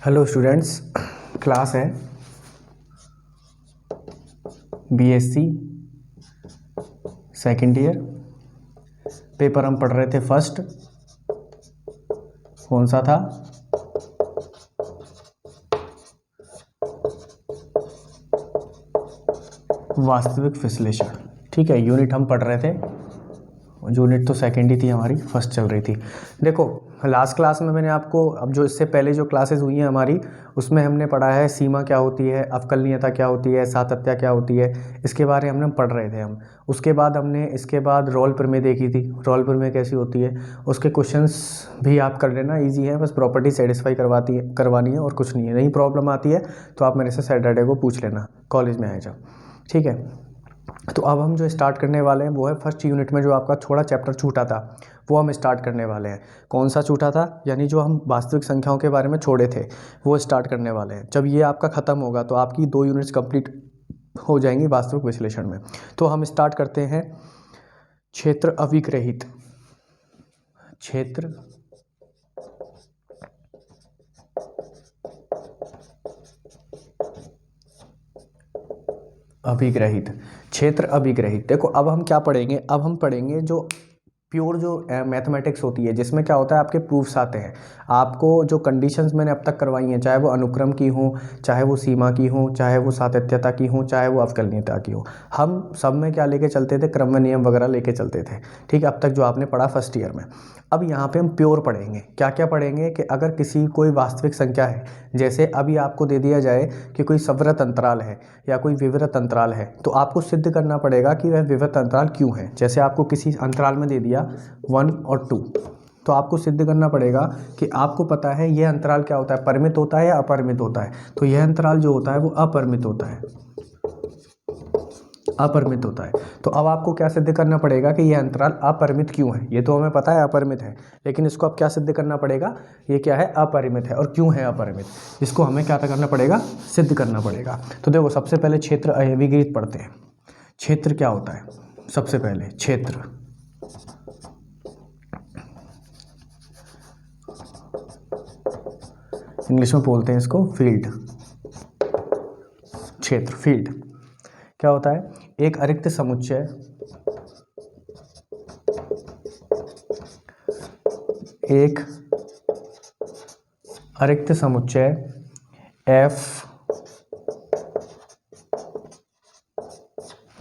Hello students, class है BSc second year. Paper हम पढ़ रहे थे फर्स्ट, कौन सा था? वास्तविक विश्लेषण। ठीक है, यूनिट हम पढ़ रहे थे। यूनिट तो सेकेंड ही थी हमारी, फर्स्ट चल रही थी। देखो, लास्ट क्लास में मैंने आपको, अब जो इससे पहले जो क्लासेस हुई हैं हमारी, उसमें हमने पढ़ा है सीमा क्या होती है, अवकलनीयता क्या होती है, सातत्य क्या होती है, इसके बारे में हमने पढ़ रहे थे हम। उसके बाद हमने इसके बाद रोल प्रमेय देखी थी। रोल प्रमेय कैसी होती है, उसके क्वेश्चंस भी आप कर लेना, इजी है, बस प्रॉपर्टी सेटिस्फाई करवानी है और कुछ नहीं है। नहीं प्रॉब्लम आती है तो आप मेरे से सैटरडे को पूछ लेना कॉलेज में आए जब। ठीक है, तो अब हम जो स्टार्ट करने वाले हैं वो है फर्स्ट यूनिट में जो आपका थोड़ा चैप्टर छूटा था वो हम स्टार्ट करने वाले हैं। कौन सा छूटा था? यानी जो हम वास्तविक संख्याओं के बारे में छोड़े थे वो स्टार्ट करने वाले हैं। जब ये आपका ख़त्म होगा तो आपकी 2 यूनिट्स कंप्लीट हो जाएंगी वास्तविक विश्लेषण में। तो हम स्टार्ट करते हैं क्षेत्र अभिग्रहित। क्षेत्र अभिग्रहित, क्षेत्र अभिग्रहित। देखो, अब हम क्या पढ़ेंगे? अब हम पढ़ेंगे जो प्योर जो मैथमेटिक्स होती है, जिसमें क्या होता है आपके प्रूफ्स आते हैं। आपको जो कंडीशंस मैंने अब तक करवाई हैं, चाहे वो अनुक्रम की हो, चाहे वो सीमा की हो, चाहे वो सातत्यता की हो, चाहे वो अवकलनीयता की हो, हम सब में क्या लेके चलते थे? क्रम में नियम वगैरह लेके चलते थे। ठीक है, अब तक जो आपने पढ़ा फर्स्ट ईयर में। अब यहाँ पे हम प्योर पढ़ेंगे। क्या क्या पढ़ेंगे कि अगर किसी कोई वास्तविक संख्या है, जैसे अभी आपको दे दिया जाए कि कोई सवर्त अंतराल है या कोई विवृत अंतराल है, तो आपको सिद्ध करना पड़ेगा कि वह विवृत अंतराल क्यों है। जैसे आपको किसी अंतराल में दे दिया 1 और 2, तो आपको सिद्ध करना पड़ेगा कि आपको पता है यह अंतराल क्या होता है, परिमित होता है या अपरिमित होता है। तो यह अंतराल जो होता है वो अपरिमित होता है, अपरिमित होता है। तो अब आपको क्या सिद्ध करना पड़ेगा कि यह अंतराल अपरिमित क्यों है। ये तो हमें पता है अपरिमित है, लेकिन इसको अब क्या सिद्ध करना पड़ेगा? ये क्या है? अपरिमित है। और क्यों है अपरिमित, इसको हमें क्या करना पड़ेगा? सिद्ध करना पड़ेगा। तो देखो, सबसे पहले क्षेत्र अभिग्रहित पढ़ते हैं। क्षेत्र क्या होता है? सबसे पहले क्षेत्र, इंग्लिश में बोलते हैं इसको फील्ड। क्षेत्र, फील्ड क्या होता है? एक अरिक्त समुच्चय, एक अरिक्त समुच्चय F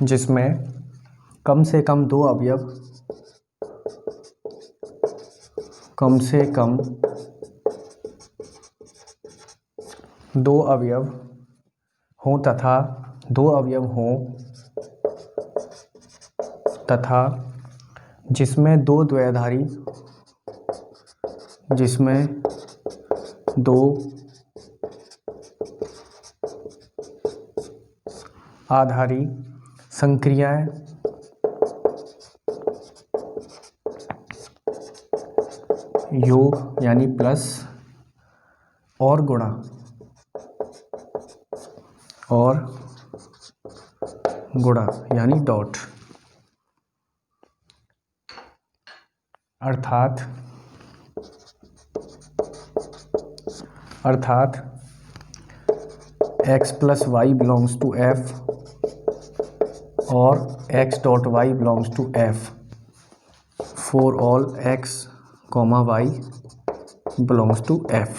जिसमें कम से कम 2 अवयव, कम से कम 2 अवयव हों तथा 2 अवयव हों तथा जिसमें 2 द्वयधारी, जिसमें 2 आधारी संक्रियाएं योग यानी प्लस और गुणा यानी डॉट, अर्थात x plus y belongs to F और x dot y belongs to F for all x comma y belongs to F।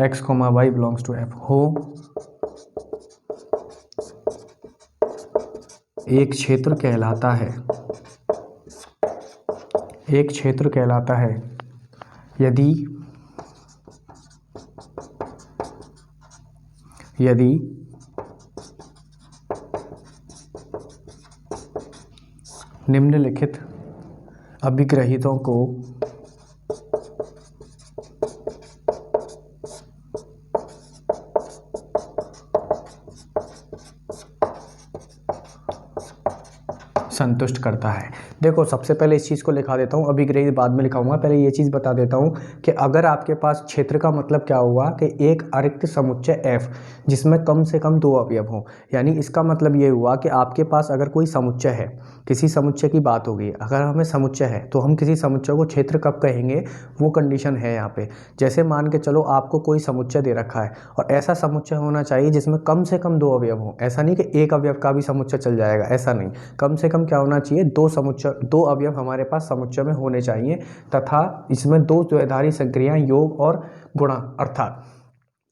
x comma y belongs to F हो एक क्षेत्र कहलाता है, एक क्षेत्र कहलाता है यदि निम्नलिखित अभिग्रहितों को संतुष्ट करता है। देखो सबसे पहले इस चीज़ को लिखा देता हूँ, अभिग्रही बाद में लिखाऊंगा, पहले ये चीज़ बता देता हूँ कि अगर आपके पास क्षेत्र का मतलब क्या हुआ कि एक अरिक्त समुच्चय F जिसमें कम से कम 2 अवयव हों, यानी इसका मतलब ये हुआ कि आपके पास अगर कोई समुच्चय है, किसी समुच्चय की बात होगी, अगर हमें समुच्चय है तो हम किसी समुच्चय को क्षेत्र कब कहेंगे, वो कंडीशन है यहाँ पे। जैसे मान के चलो आपको कोई समुच्चय दे रखा है और ऐसा समुच्चय होना चाहिए जिसमें कम से कम 2 अवयव हों, ऐसा नहीं कि एक अवयव का भी समुच्चय चल जाएगा, ऐसा नहीं, कम से कम क्या होना चाहिए, 2 अवयव हमारे पास समुच्चय में होने चाहिए, तथा इसमें 2 द्वैधारी संक्रियाएं योग और गुणा, अर्थात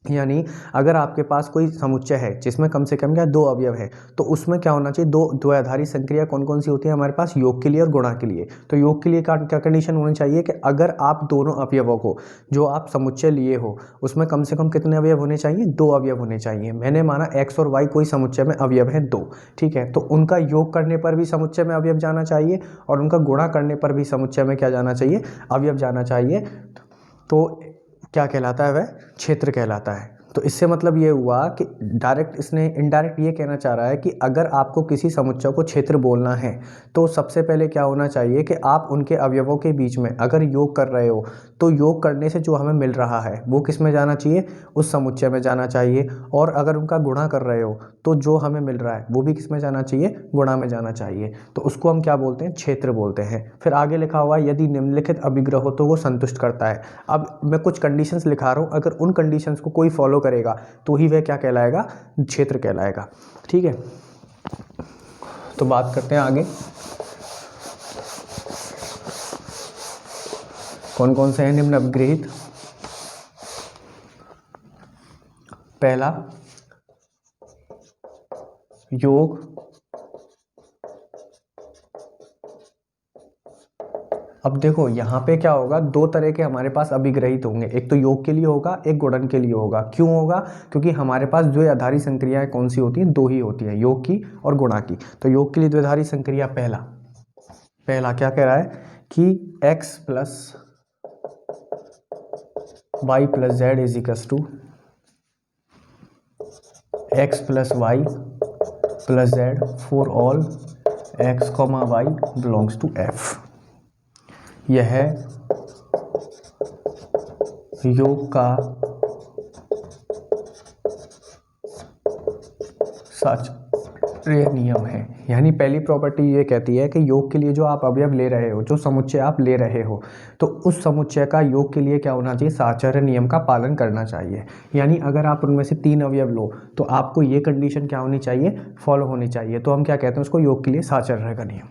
यानी अगर आपके पास कोई समुच्चय है जिसमें कम से कम क्या 2 अवयव है, तो उसमें क्या होना चाहिए, 2 द्वैधारी संक्रिया कौन कौन सी होती है हमारे पास, योग के लिए और गुणा के लिए। तो योग के लिए क्या कंडीशन होनी चाहिए कि अगर आप दोनों अवयवों को जो आप समुच्चय लिए हो उसमें कम से कम कितने अवयव होने चाहिए, 2 अवयव होने चाहिए। मैंने माना x और y कोई समुच्चय में अवयव है 2, ठीक है, तो उनका योग करने पर भी समुच्चय में अवयव जाना चाहिए और उनका गुणा करने पर भी समुच्चय में क्या जाना चाहिए, अवयव जाना चाहिए। तो क्या कहलाता है, वह क्षेत्र कहलाता है। तो इससे मतलब ये हुआ कि डायरेक्ट इसने इनडायरेक्ट ये कहना चाह रहा है कि अगर आपको किसी समुच्चय को क्षेत्र बोलना है तो सबसे पहले क्या होना चाहिए कि आप उनके अवयवों के बीच में अगर योग कर रहे हो तो योग करने से जो हमें मिल रहा है वो किस में जाना चाहिए, उस समुच्चय में जाना चाहिए, और अगर उनका गुणा कर रहे हो तो जो हमें मिल रहा है वो भी किस में जाना चाहिए, गुणा में जाना चाहिए। तो उसको हम क्या बोलते हैं, क्षेत्र बोलते हैं। फिर आगे लिखा हुआ है यदि निम्नलिखित अभिग्रह हो तो वो संतुष्ट करता है। अब मैं कुछ कंडीशंस लिखा रहा हूँ, अगर उन कंडीशंस को कोई फॉलो करेगा तो ही वह क्या कहलाएगा, क्षेत्र कहलाएगा, ठीक है। तो बात करते हैं आगे कौन कौन से हैं निम्न अभिग्रहित। पहला योग, अब देखो यहाँ पे क्या होगा, 2 तरह के हमारे पास अभिग्रहित होंगे, एक तो योग के लिए होगा, एक गुणन के लिए होगा। क्यों होगा, क्योंकि हमारे पास द्विआधारी संक्रियाएं कौन सी होती हैं, 2 ही होती हैं, योग की और गुणा की। तो योग के लिए द्विआधारी संक्रिया पहला क्या कह रहा है कि x plus y plus z is equals to x plus y plus z for all x, y belongs to f। यह योग का साचर्य नियम है। यानी पहली प्रॉपर्टी ये कहती है कि योग के लिए जो आप अवयव ले रहे हो, जो समुच्चय आप ले रहे हो, तो उस समुच्चय का योग के लिए क्या होना चाहिए, साचर्य नियम का पालन करना चाहिए। यानी अगर आप उनमें से 3 अवयव लो तो आपको ये कंडीशन क्या होनी चाहिए, फॉलो होनी चाहिए। तो हम क्या कहते हैं उसको, योग के लिए साचर्य का नियम।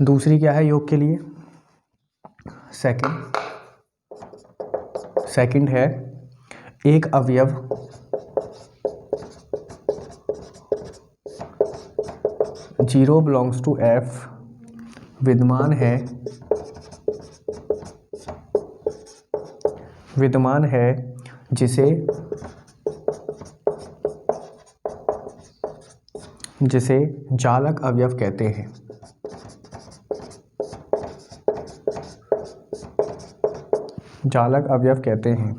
दूसरी क्या है योग के लिए, सेकंड है एक अवयव जीरो बिलोंग्स टू f विद्यमान है जिसे जालक अवयव कहते हैं। जालक अवयव कहते हैं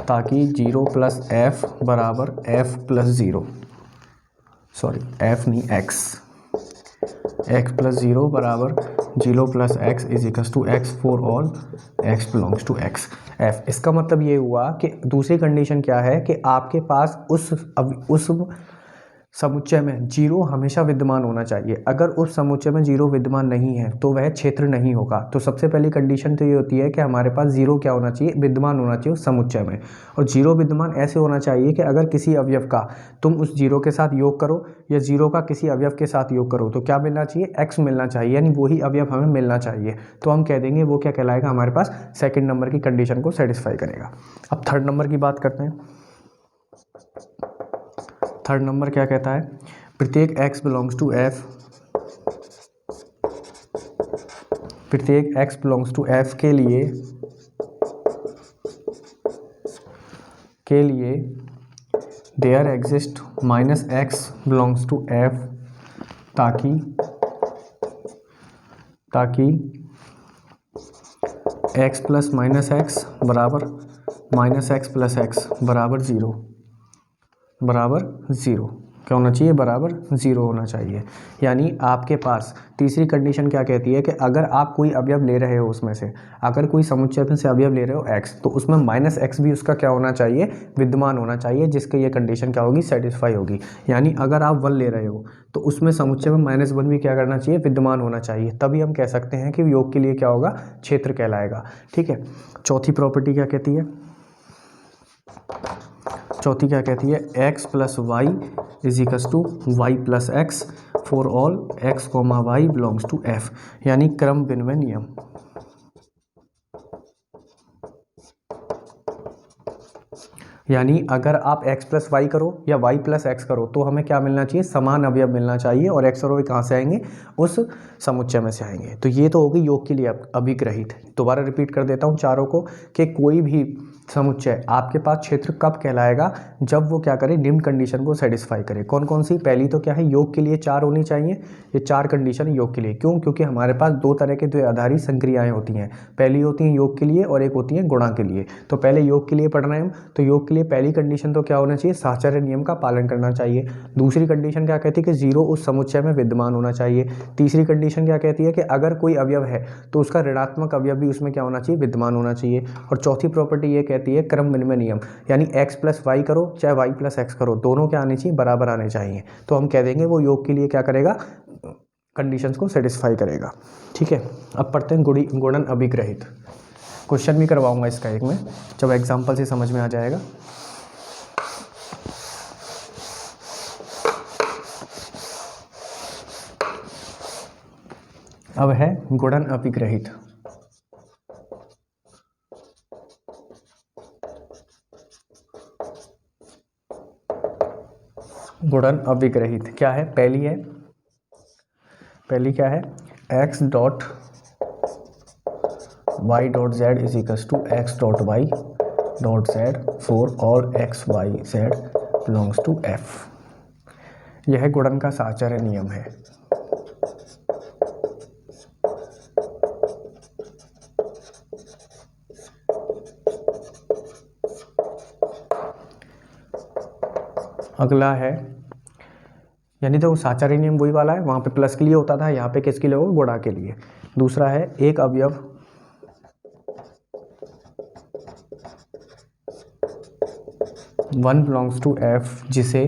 ताकि 0 प्लस f बराबर f प्लस 0, सॉरी f नहीं x प्लस 0 बराबर 0 plus x is equals to x for all x belongs to x f। इसका मतलब ये हुआ कि दूसरी कंडीशन क्या है कि आपके पास उस समुच्चय में 0 हमेशा विद्यमान होना चाहिए। अगर उस समुच्चय में 0 विद्यमान नहीं है तो वह क्षेत्र नहीं होगा। तो सबसे पहली कंडीशन तो ये होती है कि हमारे पास 0 क्या होना चाहिए, विद्यमान होना चाहिए उस समुच्चय में। और 0 विद्यमान ऐसे होना चाहिए कि अगर किसी अवयव का तुम उस 0 के साथ योग करो या 0 का किसी अवयव के साथ योग करो तो क्या मिलना चाहिए, x मिलना चाहिए, यानी वही अवयव हमें मिलना चाहिए। तो हम कह देंगे वो क्या कहलाएगा, हमारे पास सेकेंड नंबर की कंडीशन को सेटिस्फाई करेगा। अब थर्ड नंबर की बात करते हैं। थर्ड नंबर क्या कहता है, प्रत्येक x बिलोंग्स टू f, प्रत्येक x बिलोंग्स टू f के लिए there exist minus x belongs to f, ताकि x प्लस माइनस x बराबर माइनस x प्लस x बराबर 0। क्या होना चाहिए, बराबर 0 होना चाहिए। यानी आपके पास तीसरी कंडीशन क्या कहती है कि अगर आप कोई अवयव ले रहे हो, उसमें से अगर कोई समुच्चय में से अवयव ले रहे हो x, तो उसमें -x भी उसका क्या होना चाहिए, विद्यमान होना चाहिए, जिसके ये कंडीशन क्या होगी, सेटिस्फाई होगी। यानी अगर आप 1 ले रहे हो तो उसमें समुच्चय में -1 भी क्या करना चाहिए, विद्यमान होना चाहिए, तभी हम कह सकते हैं कि योग के लिए क्या होगा, क्षेत्र कहलाएगा। ठीक है। चौथी प्रॉपर्टी क्या कहती है, चौथी क्या कहती है, x + y = y + x for all x, y belongs to f, यानी क्रम विनिमय नियम। यानी अगर आप x + y करो या y + x करो तो हमें क्या मिलना चाहिए, समान अवयव मिलना चाहिए, और x और y कहाँ से आएंगे, उस समुच्चय में से आएंगे। तो ये तो होगी योग के लिए अभिग्रहित। दोबारा रिपीट कर देता हूँ चारों को कि कोई भी समुच्चय आपके पास क्षेत्र कब कहलाएगा, जब वो क्या करे, निम्न कंडीशन को सेटिस्फाई करे। कौन कौन सी, पहली तो क्या है, योग के लिए 4 होनी चाहिए। ये 4 कंडीशन योग के लिए, क्यों, क्योंकि हमारे पास 2 तरह के द्विआधारी संक्रियाएं होती हैं। पहली होती है योग के लिए और एक होती है गुणा के लिए। तो पहले योग के लिए पढ़ रहे हैं हम, तो योग के लिए पहली कंडीशन तो क्या होना चाहिए, साहचर्य नियम का पालन करना चाहिए। दूसरी कंडीशन क्या कहती है कि 0 उस समुच्चय में विद्यमान होना चाहिए। तीसरी कंडीशन क्या कहती है कि अगर कोई अवयव है तो उसका ऋणात्मक अवयव भी उसमें क्या होना चाहिए, विद्यमान होना चाहिए। और चौथी प्रॉपर्टी ये कहती है क्रम विनिमय नियम, यानी x + y करो चाहे y + x करो, दोनों क्या आने चाहिए, बराबर आने चाहिए। तो हम कह देंगे वो योग के लिए क्या करेगा, कंडीशंस को सेटिस्फाई करेगा। ठीक है। अब पढ़ते हैं गुणन अभिग्रहित। क्वेश्चन भी करवाऊंगा इसका एक में, जब एग्जाम्पल से समझ में आ जाएगा। अब है गुणन अभिग्रहित। गुणन अभिग्रहित क्या है, पहली क्या है, x dot y dot z = x dot y dot z for all x y z belongs to f। यह गुणन का साहचर्य नियम है। अगला है, यानी तो साहचर्य नियम वही वाला है, वहाँ पे प्लस के लिए होता था, यहाँ पे किसके लिए होगा, गुणा के लिए। दूसरा है एक अवयव वन बिलोंग्स टू f, जिसे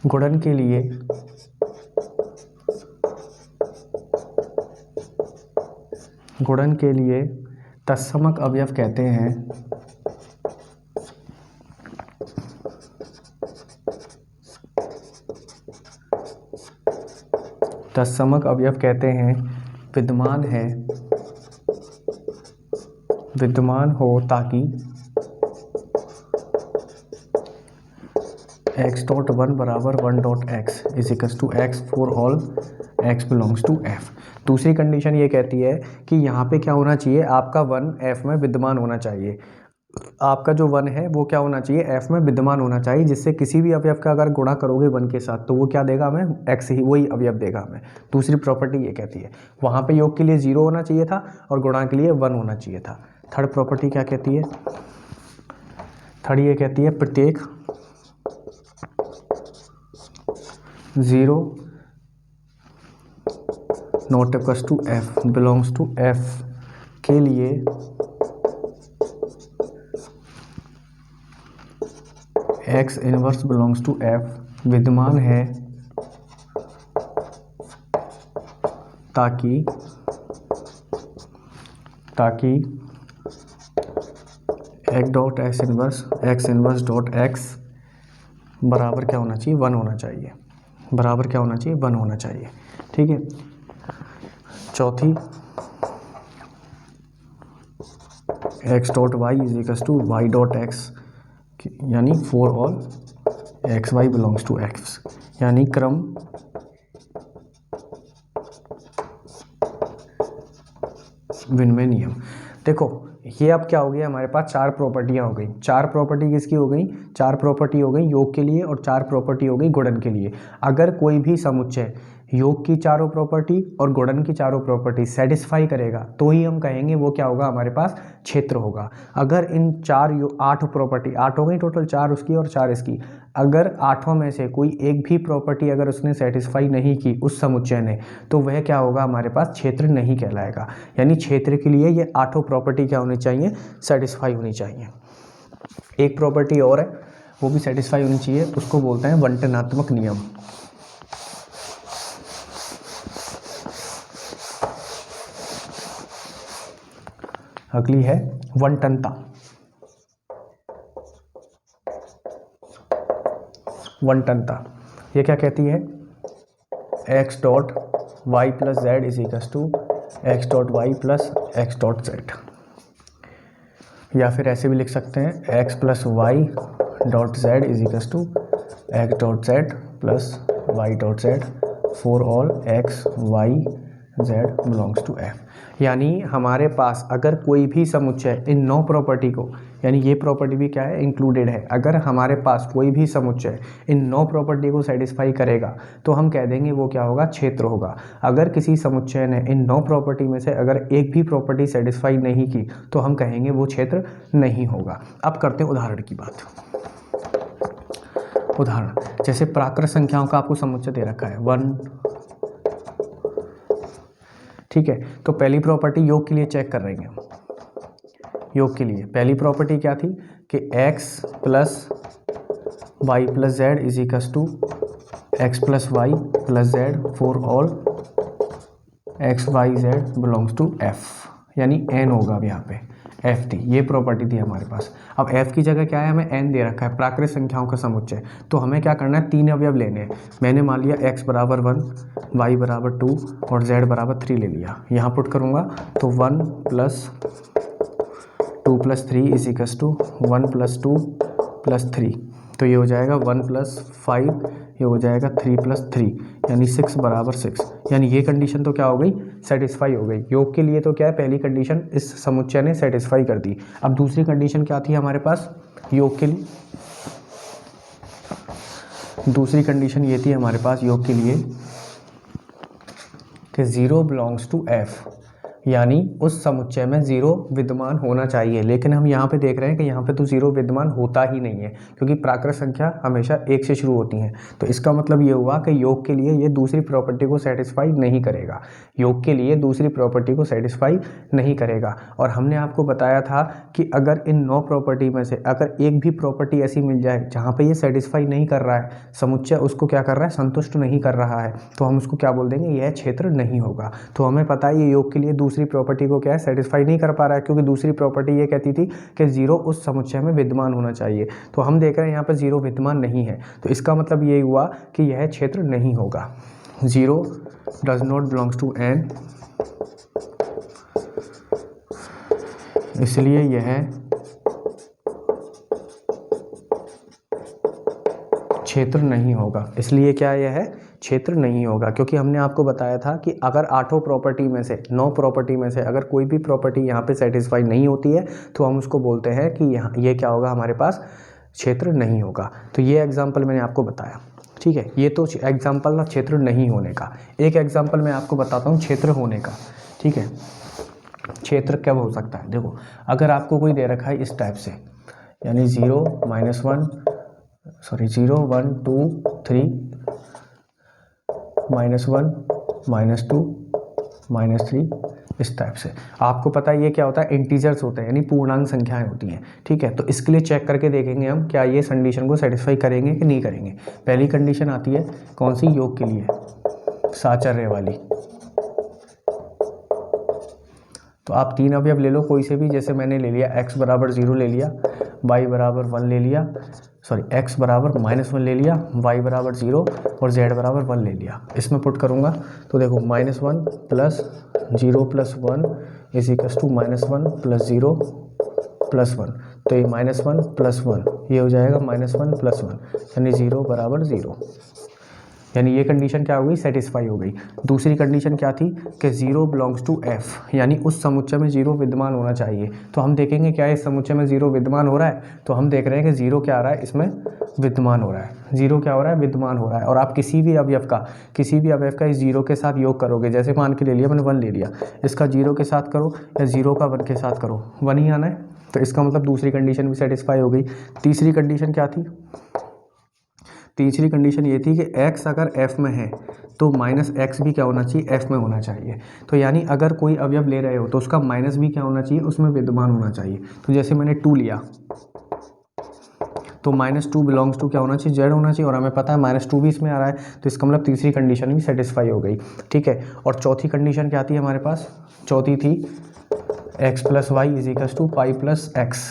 गुणन के लिए तत्समक अवयव कहते हैं। तत्समक अवयव कहते हैं विद्यमान हो ताकि x डॉट 1 बराबर 1 dot x = x for all x belongs to f। दूसरी कंडीशन ये कहती है कि यहाँ पे क्या होना चाहिए, आपका 1 f में विद्यमान होना चाहिए। आपका जो 1 है वो क्या होना चाहिए, f में विद्यमान होना चाहिए, जिससे किसी भी अवयव का अगर गुणा करोगे 1 के साथ तो वो क्या देगा हमें, x ही वही अवयव देगा हमें। दूसरी प्रॉपर्टी ये कहती है, वहाँ पे योग के लिए 0 होना चाहिए था और गुणा के लिए 1 होना चाहिए था। थर्ड प्रॉपर्टी क्या कहती है, थर्ड ये कहती है प्रत्येक 0 not equals to f belongs to f के लिए x inverse belongs to f विद्यमान है, ताकि x इनवर्स डॉट x बराबर क्या होना चाहिए, 1 होना चाहिए, बराबर क्या होना चाहिए, 1 होना चाहिए। ठीक है। चौथी x dot y = y dot x, यानी for all x y belongs to x, यानी क्रम विनिमय नियम। देखो ये अब क्या हो गया, हमारे पास 4 प्रॉपर्टियां हो गई। 4 प्रॉपर्टी किसकी हो गई, 4 प्रॉपर्टी हो गई योग के लिए और 4 प्रॉपर्टी हो गई गुणन के लिए। अगर कोई भी समुच्चय योग की चारों प्रॉपर्टी और गुणन की चारों प्रॉपर्टी सेटिस्फाई करेगा तो ही हम कहेंगे वो क्या होगा, हमारे पास क्षेत्र होगा। अगर इन 8 प्रॉपर्टी, 8 हो गई टोटल, 4 उसकी और 4 इसकी, अगर 8 में से कोई एक भी प्रॉपर्टी अगर उसने सेटिस्फाई नहीं की उस समुच्चय ने, तो वह क्या होगा, हमारे पास क्षेत्र नहीं कहलाएगा। यानी क्षेत्र के लिए ये 8 प्रॉपर्टी क्या होनी चाहिए, सेटिस्फाई होनी चाहिए। एक प्रॉपर्टी और है, वो भी सेटिस्फाई होनी चाहिए, उसको बोलते हैं बंटनात्मक नियम। अगली है वंटनता। वंटनता ये क्या कहती है, x dot y plus z is equal to x dot y plus x dot z, या फिर ऐसे भी लिख सकते हैं x plus y dot z is equal to x dot z plus y dot z for all x y z belongs to f। यानी हमारे पास अगर कोई भी समुच्चय इन 9 प्रॉपर्टी को, यानी ये प्रॉपर्टी भी क्या है, इंक्लूडेड है, अगर हमारे पास कोई भी समुच्चय इन 9 प्रॉपर्टी को सेटिस्फाई करेगा तो हम कह देंगे वो क्या होगा, क्षेत्र होगा। अगर किसी समुच्चय ने इन 9 प्रॉपर्टी में से अगर एक भी प्रॉपर्टी सेटिस्फाई नहीं की तो हम कहेंगे वो क्षेत्र नहीं होगा। अब करते हैं उदाहरण की बात। उदाहरण जैसे प्राकृत संख्याओं का आपको समुच्चय दे रखा है 1, ठीक है। तो पहली प्रॉपर्टी योग के लिए चेक कर रहे हैं हम। योग के लिए पहली प्रॉपर्टी क्या थी कि x plus y plus z is equal to x plus y plus z for all x y z belongs to f, यानी n होगा अब यहाँ पे f थी, ये प्रॉपर्टी थी हमारे पास। अब f की जगह क्या है, हमें n दे रखा है, प्राकृत संख्याओं का समुच्चय, तो हमें क्या करना है, 3 अवयव लेने हैं। मैंने मान लिया x बराबर 1, y बराबर 2 और z बराबर 3 ले लिया। यहाँ पुट करूँगा तो 1 plus 2 plus 3 is equal to 1 plus 2 plus 3, तो ये हो जाएगा 1 प्लस 5, ये हो जाएगा 3 प्लस 3, यानी 6 बराबर 6। यानी ये कंडीशन तो क्या हो गई, सेटिस्फाई हो गई। योग के लिए तो क्या है, पहली कंडीशन इस समुच्चय ने सेटिस्फाई कर दी। अब दूसरी कंडीशन क्या थी हमारे पास योग के लिए, दूसरी कंडीशन ये थी हमारे पास योग के लिए कि 0 बिलोंग्स टू f, यानी उस समुच्चय में 0 विद्यमान होना चाहिए। लेकिन हम यहाँ पे देख रहे हैं कि यहाँ पे तो 0 विद्यमान होता ही नहीं है, क्योंकि प्राकृत संख्या हमेशा 1 से शुरू होती हैं। तो इसका मतलब ये हुआ कि योग के लिए ये दूसरी प्रॉपर्टी को सेटिस्फाई नहीं करेगा, योग के लिए दूसरी प्रॉपर्टी को सेटिस्फाई नहीं करेगा। और हमने आपको बताया था कि अगर इन 9 प्रॉपर्टी में से अगर एक भी प्रॉपर्टी ऐसी मिल जाए जहाँ पर ये सेटिस्फाई नहीं कर रहा है, समुच्चय उसको क्या कर रहा है, संतुष्ट नहीं कर रहा है, तो हम उसको क्या बोल देंगे, यह क्षेत्र नहीं होगा। तो हमें पता है ये योग के लिए दूसरी प्रॉपर्टी को क्या है, सेटिस्फाई नहीं कर पा रहा है, क्योंकि दूसरी प्रॉपर्टी ये कहती थी कि 0 उस समुच्चय में विद्यमान होना चाहिए। तो हम देख रहे हैं यहाँ पर 0 विद्यमान नहीं है, तो इसका मतलब ये हुआ कि यह क्षेत्र नहीं होगा। 0 does not belongs to n, इसलिए यह क्षेत्र नहीं होगा। इसलिए क्या यह है, क्षेत्र नहीं होगा, क्योंकि हमने आपको बताया था कि अगर 8 प्रॉपर्टी में से 9 प्रॉपर्टी में से अगर कोई भी प्रॉपर्टी यहाँ पे सेटिस्फाई नहीं होती है तो हम उसको बोलते हैं कि यहाँ ये क्या होगा, हमारे पास क्षेत्र नहीं होगा। तो ये एग्जाम्पल मैंने आपको बताया, ठीक है। ये तो एग्जाम्पल ना क्षेत्र नहीं होने का। एक एग्जाम्पल मैं आपको बताता हूँ क्षेत्र होने का, ठीक है। क्षेत्र कब हो सकता है, देखो अगर आपको कोई दे रखा है इस टाइप से, यानी 0 -1 सॉरी 0 1 2 3 -1 -2 -3 इस टाइप से, आपको पता है ये क्या होता है, इंटीजर्स होते हैं, यानी पूर्णांक संख्याएं होती हैं, ठीक है। तो इसके लिए चेक करके देखेंगे हम क्या ये कंडीशन को सेटिस्फाई करेंगे कि नहीं करेंगे। पहली कंडीशन आती है कौन सी, योग के लिए साचर्य वाली। तो आप 3 अवयव ले लो कोई से भी, जैसे मैंने ले लिया x बराबर 0 ले लिया, y बराबर 1 ले लिया, सॉरी x बराबर -1 ले लिया, y बराबर 0 और z बराबर 1 ले लिया। इसमें पुट करूँगा तो देखो -1 plus 0 plus 1 is equal to -1 plus 0 plus 1, तो ये -1 प्लस 1 ये हो जाएगा -1 प्लस 1, यानी 0 बराबर 0। यानी ये कंडीशन क्या हो गई, सेटिस्फाई हो गई। दूसरी कंडीशन क्या थी कि ज़ीरो बिलोंग्स टू एफ, यानी उस समुच्चय में ज़ीरो विद्यमान होना चाहिए। तो हम देखेंगे क्या इस समुच्चय में ज़ीरो विद्यमान हो रहा है, तो हम देख रहे हैं कि ज़ीरो क्या आ रहा है, इसमें विद्यमान हो रहा है। ज़ीरो क्या हो रहा है, विद्यमान हो रहा है। और आप किसी भी अवयव का इस जीरो के साथ योग करोगे, जैसे मान के ले लिया मैंने 1 ले लिया, इसका जीरो के साथ करो या जीरो का 1 के साथ करो, 1 ही आना है। तो इसका मतलब दूसरी कंडीशन भी सेटिस्फाई हो गई। तीसरी कंडीशन क्या थी, तीसरी कंडीशन ये थी कि x अगर f में है तो माइनस एक्स भी क्या होना चाहिए, f में होना चाहिए। तो यानी अगर कोई अवयव ले रहे हो तो उसका माइनस भी क्या होना चाहिए, उसमें विद्यमान होना चाहिए। तो जैसे मैंने 2 लिया तो -2 बिलोंग्स टू क्या होना चाहिए, z होना चाहिए, और हमें पता है -2 भी इसमें आ रहा है। तो इसका मतलब तीसरी कंडीशन भी सेटिस्फाई हो गई। ठीक है, और चौथी कंडीशन क्या थी हमारे पास, चौथी थी x + y = पाई + x।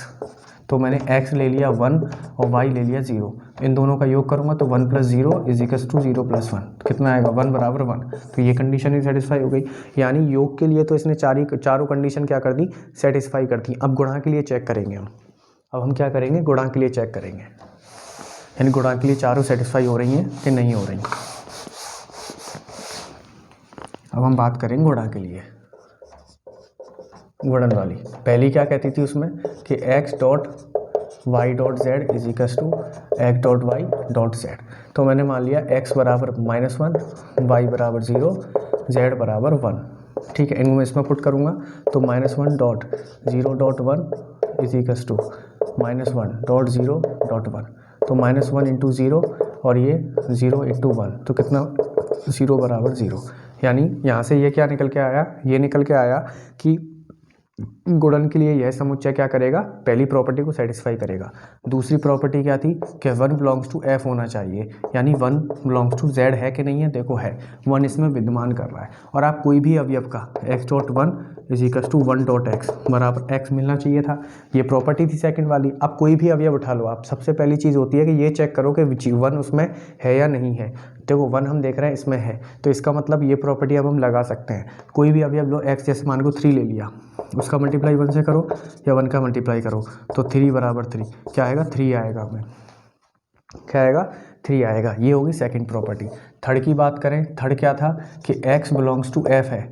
तो मैंने x ले लिया 1 और y ले लिया 0, इन दोनों का योग करूँगा तो 1 + 0 = 0 + 1, कितना आएगा, 1 = 1। तो ये कंडीशन भी सेटिस्फाई हो गई। यानी योग के लिए तो इसने चारों कंडीशन क्या कर दी, सेटिस्फाई कर दी। अब गुणा के लिए चेक करेंगे हम। अब हम क्या करेंगे, गुणा के लिए चेक करेंगे, यानी गुणा के लिए चारों सेटिस्फाई हो रही हैं कि नहीं हो रही। अब हम बात करेंगे गुणा के लिए, गुणन वाली। पहली क्या कहती थी उसमें कि x dot y dot z = x dot y dot z. तो मैंने मान लिया x बराबर -1, y बराबर 0, z बराबर 1। ठीक है, इनको मैं इसमें पुट करूँगा तो -1 डॉट 0 डॉट 1 = -1 डॉट 0 डॉट 1। तो -1 × 0 और ये 0 × 1, तो कितना, 0 बराबर 0। यानी यहाँ से ये क्या निकल के आया, ये निकल के आया कि गुणन के लिए यह समुच्चय क्या करेगा, पहली प्रॉपर्टी को सेटिस्फाई करेगा। दूसरी प्रॉपर्टी क्या थी कि 1 बिलोंग्स टू f होना चाहिए, यानी 1 बिलोंग्स टू z है कि नहीं है, देखो है, 1 इसमें विद्यमान कर रहा है। और आप कोई भी अवयव का x डॉट 1 = 1 डॉट x बराबर x मिलना चाहिए था, ये प्रॉपर्टी थी सेकंड वाली। अब कोई भी अवयव उठा लो आप, सबसे पहली चीज़ होती है कि ये चेक करो कि 1 उसमें है या नहीं है। देखो 1 हम देख रहे हैं इसमें है, तो इसका मतलब ये प्रॉपर्टी अब हम लगा सकते हैं। कोई भी अवयव लो, x जैसे मान को 3 ले लिया, उसका मल्टीप्लाई 1 से करो या 1 का मल्टीप्लाई करो, तो 3 बराबर 3 क्या आएगा, 3 आएगा। हमें क्या आएगा, 3 आएगा। ये होगी सेकंड प्रॉपर्टी। थर्ड की बात करें, थर्ड क्या था कि x बिलोंग्स टू f है,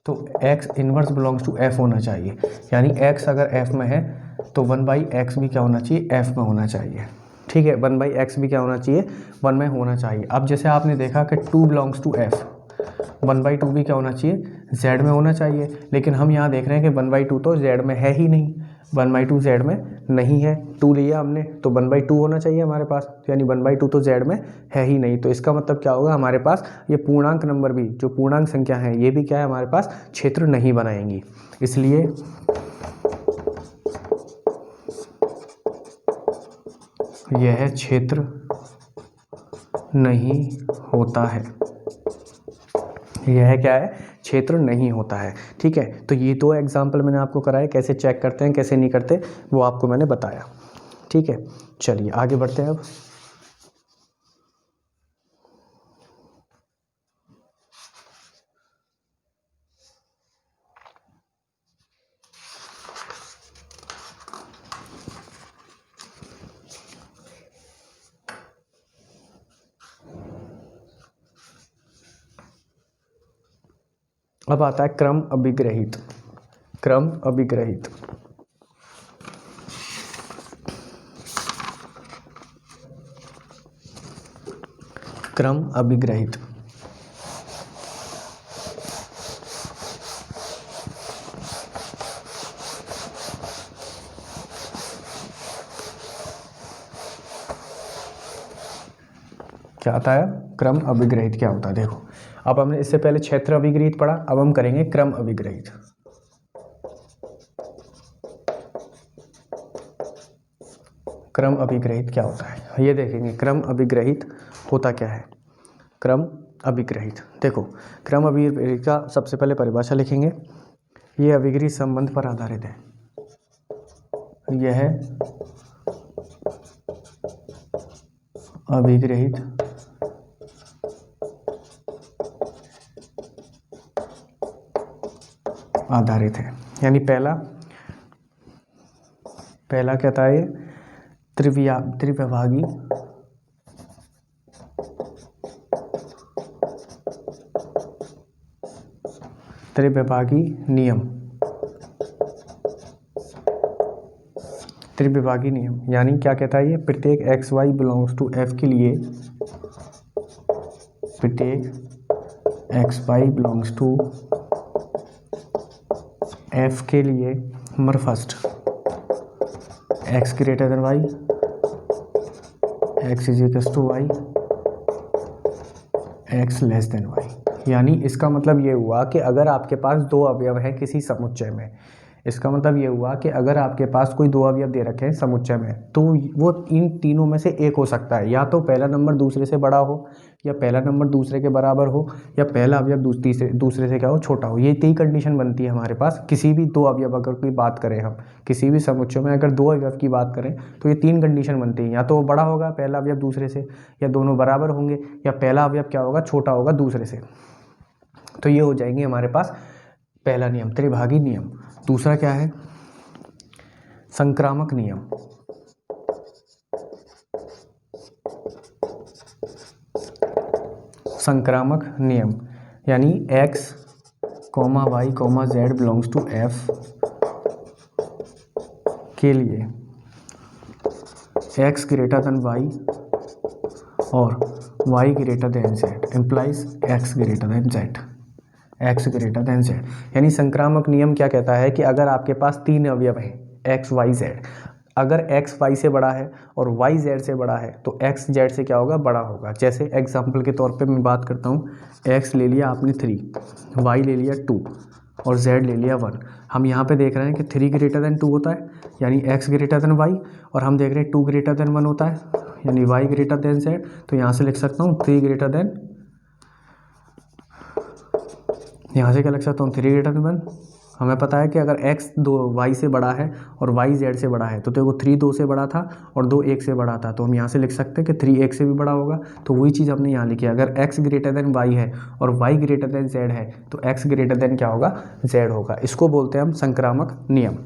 तो x inverse belongs to f होना चाहिए। यानी x अगर f में है तो 1/x भी क्या होना चाहिए, f में होना चाहिए। ठीक है, 1/x भी क्या होना चाहिए, 1 में होना चाहिए। अब जैसे आपने देखा कि 2 बिलोंग्स टू f, 1/2 भी क्या होना चाहिए, z में होना चाहिए। लेकिन हम यहाँ देख रहे हैं कि 1/2 तो z में है ही नहीं, 1/2 z में नहीं है। 2 लिया हमने तो 1/2 होना चाहिए हमारे पास, यानी 1/2 तो z में है ही नहीं। तो इसका मतलब क्या होगा, हमारे पास ये पूर्णांक नंबर भी, जो पूर्णांक संख्या है, ये भी क्या है, हमारे पास क्षेत्र नहीं बनाएंगी। इसलिए यह क्षेत्र नहीं होता है, यह क्या है, क्षेत्र नहीं होता है। ठीक है, तो ये 2 एग्जाम्पल मैंने आपको कराए, कैसे चेक करते हैं कैसे नहीं करते वो आपको मैंने बताया। ठीक है, चलिए आगे बढ़ते हैं। अब आता है क्रम अभिग्रहित। क्रम अभिग्रहित, क्रम अभिग्रहित। क्या आता है, क्रम अभिग्रहित क्या होता है। देखो अब हमने इससे पहले क्षेत्र अभिग्रहित पढ़ा, अब हम करेंगे क्रम अभिग्रहित। क्रम अभिग्रहित क्या होता है ये देखेंगे। क्रम अभिग्रहित होता क्या है, क्रम अभिग्रहित। देखो क्रम अभिग्रहित का सबसे पहले परिभाषा लिखेंगे। ये अभिग्रहित संबंध पर आधारित है, यह अभिग्रहित आधारित है। यानी पहला क्या था, ये त्रिविभागी त्रिविभागी नियम, त्रिविभागी नियम यानी क्या कहता है ये, प्रत्येक x y belongs to f के लिए, प्रत्येक x y belongs to f के लिए, number first x greater than y, x is equals to y, x less than y. यानी इसका मतलब ये हुआ कि अगर आपके पास दो अवयव हैं किसी समुच्चय में, इसका मतलब ये हुआ कि अगर आपके पास कोई दो अवयव दे रखे हैं समुच्चय में, तो वो इन तीनों में से एक हो सकता है, या तो पहला नंबर दूसरे से बड़ा हो, या पहला नंबर दूसरे के बराबर हो, या पहला अवयव दूसरे से क्या हो, छोटा हो। ये तीन कंडीशन बनती है हमारे पास किसी भी दो अवयव अगर की बात करें, हम किसी भी समुच्चय में अगर दो अवयव की बात करें तो ये तीन कंडीशन बनती है, या तो वो बड़ा होगा पहला अवयव दूसरे से, या दोनों बराबर होंगे, या पहला अवयव क्या होगा, छोटा होगा दूसरे से। तो ये हो जाएंगे हमारे पास पहला नियम त्रिभागी नियम। दूसरा क्या है, संक्रामक नियम। संक्रामक नियम यानी x, y, z belongs to f के लिए x ग्रेटर देन y और y greater than z implies x greater than z, x greater than z। यानी संक्रामक नियम क्या कहता है कि अगर आपके पास तीन अवयव हैं x, y, z, अगर x y से बड़ा है और y z से बड़ा है तो x z से क्या होगा, बड़ा होगा। जैसे एग्जांपल के तौर पे मैं बात करता हूँ, x ले लिया आपने 3, y ले लिया 2 और z ले लिया 1। हम यहाँ पे देख रहे हैं कि 3 ग्रेटर देन 2 होता है यानी x ग्रेटर देन y, और हम देख रहे हैं 2 ग्रेटर देन 1 होता है यानी y ग्रेटर देन z। तो यहाँ से लिख सकता हूँ 3 ग्रेटर देन, यहाँ से क्या लिख सकता हूँ 3 ग्रेटर देन 1। हमें पता है कि अगर x 2 y से बड़ा है और y z से बड़ा है तो देखो 3 2 से बड़ा था और 2 1 से बड़ा था, तो हम यहाँ से लिख सकते हैं कि 3 1 से भी बड़ा होगा। तो वही चीज़ हमने यहाँ लिखी है, अगर x ग्रेटर देन y है और y ग्रेटर देन z है तो x ग्रेटर देन क्या होगा, z होगा। इसको बोलते हैं हम संक्रामक नियम।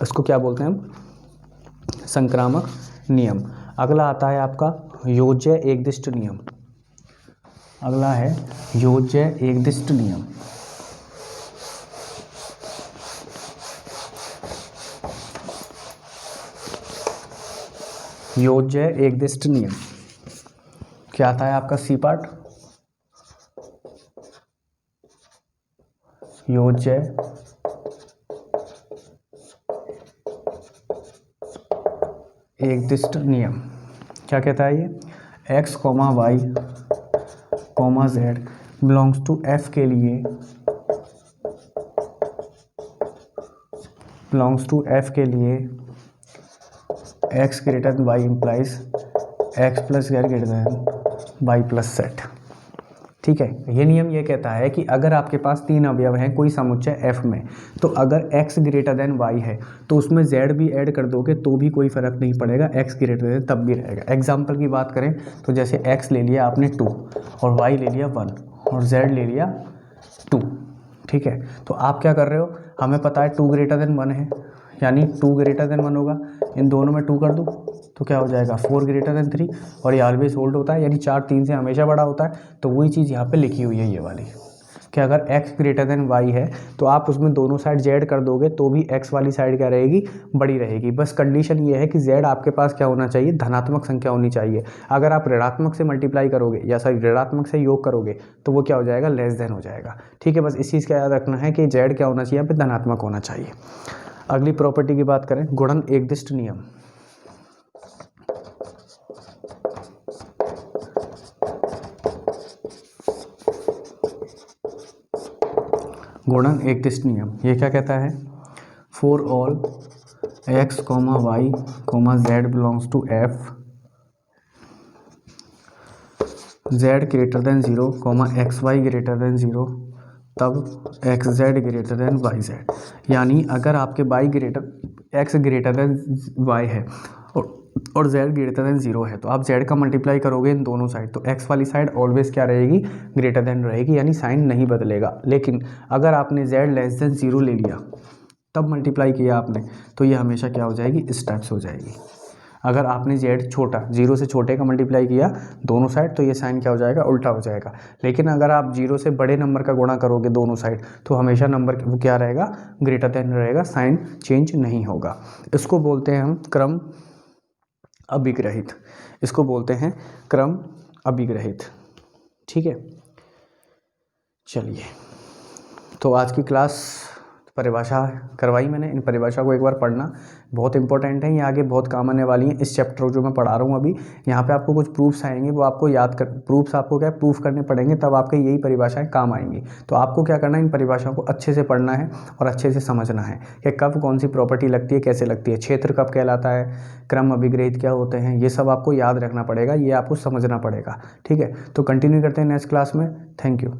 इसको क्या बोलते हैं हम, संक्रामक नियम। अगला आता है आपका योज्य एकदिष्ट नियम। अगला है योज्य एकदिष्ट नियम। योज्य एकदिष्ट नियम क्या आता है आपका, सी पार्ट, योज्य एकदिष्ट नियम क्या कहता है ये, x, y, z belongs to f के लिए, बिलोंग्स टू f के लिए x greater than y implies x plus z greater than y plus z। ठीक है, ये नियम ये कहता है कि अगर आपके पास तीन अवयव हैं कोई समुच्चय f में, तो अगर x ग्रेटर देन y है तो उसमें z भी ऐड कर दोगे तो भी कोई फर्क नहीं पड़ेगा, x ग्रेटर देन तब भी रहेगा। एग्जाम्पल की बात करें तो जैसे x ले लिया आपने 2 और y ले लिया 1 और z ले लिया 2। ठीक है, तो आप क्या कर रहे हो, हमें पता है 2 ग्रेटर देन 1 है यानी 2 ग्रेटर देन 1 होगा, इन दोनों में 2 कर दूँ तो क्या हो जाएगा 4 ग्रेटर देन 3, और ये ऑलवेज होल्ड होता है यानी 4 3 से हमेशा बड़ा होता है। तो वही चीज़ यहाँ पे लिखी हुई है ये वाली कि अगर x ग्रेटर देन y है तो आप उसमें दोनों साइड z कर दोगे तो भी x वाली साइड क्या रहेगी, बड़ी रहेगी। बस कंडीशन ये है कि z आपके पास क्या होना चाहिए, धनात्मक संख्या होनी चाहिए। अगर आप ऋणात्मक से मल्टीप्लाई करोगे या सॉरी ऋणात्मक से योग करोगे तो वो क्या हो जाएगा, लेस देन हो जाएगा। ठीक है, बस इस चीज़ का याद रखना है कि z क्या होना चाहिए, यहाँ पे धनात्मक होना चाहिए। अगली प्रॉपर्टी की बात करें, गुणन एकदिष्ट नियम। गुणन एकदिष्ट नियम ये क्या कहता है, for all x, y, z belongs to f, z greater than 0, x y greater than 0, तब x z greater than y z। यानी अगर आपके x ग्रेटर देन y है और z ग्रेटर देन 0 है तो आप z का मल्टीप्लाई करोगे इन दोनों साइड, तो x वाली साइड ऑलवेज क्या रहेगी, ग्रेटर देन रहेगी, यानी साइन नहीं बदलेगा। लेकिन अगर आपने z लेस देन 0 ले लिया तब मल्टीप्लाई किया आपने तो ये हमेशा क्या हो जाएगी, इस टाइप से हो जाएगी। अगर आपने z छोटा 0 से छोटे का मल्टीप्लाई किया दोनों साइड तो ये साइन क्या हो जाएगा, उल्टा हो जाएगा। लेकिन अगर आप 0 से बड़े नंबर का गुणा करोगे दोनों साइड तो हमेशा नंबर वो क्या रहेगा, ग्रेटर देन रहेगा, साइन चेंज नहीं होगा। इसको बोलते हैं हम क्रम अभिग्रहित, इसको बोलते हैं क्रम अभिग्रहित। ठीक है, चलिए तो आज की क्लास परिभाषा करवाई मैंने, इन परिभाषा को एक बार पढ़ना बहुत इंपॉर्टेंट है, ये आगे बहुत काम आने वाली है। इस चैप्टर जो मैं पढ़ा रहा हूँ अभी, यहाँ पे आपको कुछ प्रूफ्स आएंगे, वो आपको याद कर, प्रूफ्स आपको क्या प्रूफ करने पड़ेंगे, तब आपके यही परिभाषाएं काम आएंगी। तो आपको क्या करना है, इन परिभाषाओं को अच्छे से पढ़ना है और अच्छे से समझना है कि कब कौन सी प्रॉपर्टी लगती है, कैसे लगती है, क्षेत्र कब कहलाता है, क्रम अभिग्रहित क्या होते हैं, ये सब आपको याद रखना पड़ेगा, ये आपको समझना पड़ेगा। ठीक है, तो कंटिन्यू करते हैं नेक्स्ट क्लास में। Thank you.